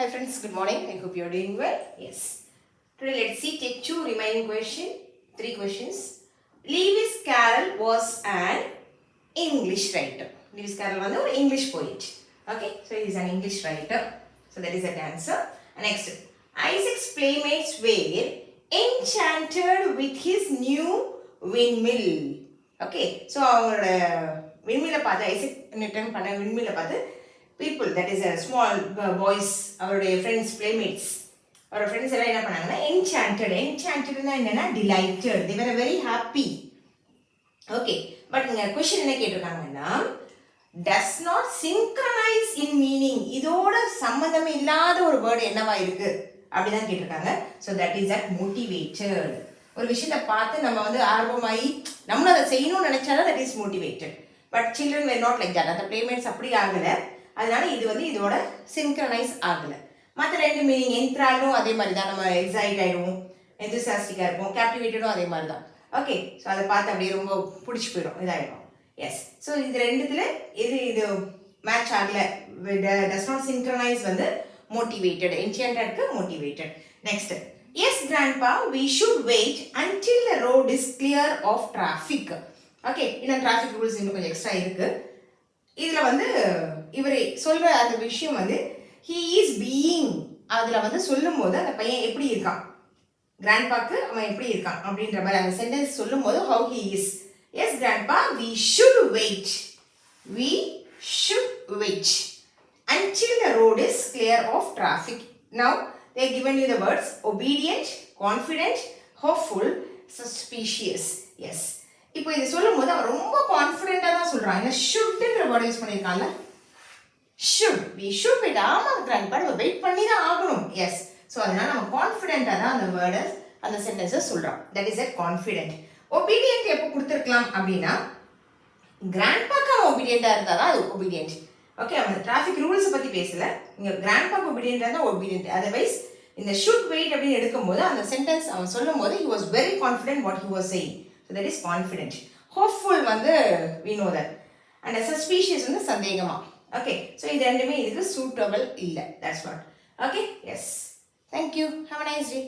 Hi friends, good morning. I hope you are doing well. Yes. Today let's see take two remaining three questions. Lewis Carroll was an English writer. Lewis Carroll was an English poet. Okay, so he is an English writer. So that is the answer. Next, Isaac's playmates were enchanted with his new windmill. Okay, so அவங்களோட windmill பார்த்து Isaac Newton பண்ண windmill பார்த்து people, that is a small boys, அவருடைய friends, playmates, அவரோட friends எல்லாம் என்ன பண்ணாங்கன்னா enchanted என்னன்னா delighted, they were very happy. Okay, but இங்க question என்ன கேட்டிருக்காங்கன்னா does not synchronize in meaning, இதோட சம்பந்தமே இல்லாத ஒரு வேர்டு என்னவா இருக்கு அப்படிதான் கேட்டிருக்காங்க. So that is that motivated. ஒரு விஷயத்தை பார்த்து நம்ம வந்து ஆர்வமாயி நம்மளும் அதை செய்யணும்னு நினைச்சாதான் that is motivated. But children were not like that. அந்த playmates அப்படி ஆகல. அதனால இது வந்து இதோட சிங்க்ரனைஸ் ஆகலை. மற்ற ரெண்டு மீனிங் என்த்ராலும் அதே மாதிரி தான், நம்ம எக்ஸைட் ஆகிடுவோம், எந்தூசியாஸ்டிக்காக இருப்போம், கேப்டிவேட்டடும் அதே மாதிரி தான். ஓகே, ஸோ அதை பார்த்து அப்படியே ரொம்ப பிடிச்சி போயிடும், இதாகிடும். எஸ், ஸோ இது ரெண்டுத்தில் இது மேட்ச் ஆகலை, டஸ் நாட் சிங்க்ரனைஸ் வந்து மோட்டிவேட்டட், என்சாண்டட்க்கு motivated. Next, yes grandpa we should wait until the road is clear of traffic. Okay, இன்னும் டிராஃபிக் ரூல்ஸ் இன்னும் கொஞ்சம் எக்ஸ்ட்ரா இருக்குது. இதில் வந்து இவர் சொல்கிற அந்த விஷயம் வந்து ஹீ இஸ் பீயிங், அதில் வந்து சொல்லும் போது அந்த பையன் எப்படி இருக்கான், கிராண்ட்பாக்கு அவன் எப்படி இருக்கான் அப்படின்ற மாதிரி அந்த சென்டென்ஸ் சொல்லும் போது how he is. Yes grandpa we should wait until the road is clear of traffic. Now they have given you the words obedient, confident, hopeful, suspicious. Yes, இப்போ இது சொல்லும் போது அவன் ரொம்ப கான்ஃபிடென்ட்டாக தான் சொல்கிறான். ஏன்னா ஷுட்ன்ற வேர்டு யூஸ் பண்ணியிருக்கான்ல, வி ஷுட் வெயிட். ஆமாம் கிராண்ட்பா, நம்ம வெயிட் பண்ணி தான் ஆகணும். எஸ், ஸோ அதனால் நம்ம கான்ஃபிடென்ட்டாக தான் அந்த வேர்டை அந்த சென்டென்ஸை சொல்கிறோம். That is at confident. Obedient எப்போ கொடுத்துருக்கலாம் அப்படின்னா கிராண்ட்பாக்கு அவன் ஒபீடியண்ட்டாக இருந்தால் தான் அது ஒபீடியன்ட். ஓகே, அவன் டிராஃபிக் ரூல்ஸை பற்றி பேசலை, இங்கே கிராண்ட்பாக்கு ஒபீடியண்ட்டாக தான் ஒபீடியன்ட். அதர்வைஸ் இந்த ஷுட் வெயிட் அப்படின்னு எடுக்கும்போது அந்த சென்டென்ஸ் அவன் சொல்லும் போது he was very confident what he was saying. So that is confident. Hopeful வந்து we know that. And suspicious வந்து சந்தேகமா. Okay, so இது ரெண்டுமே இதுக்கு suitable இல்லை. That's what. Okay, yes. Thank you. Have a nice day.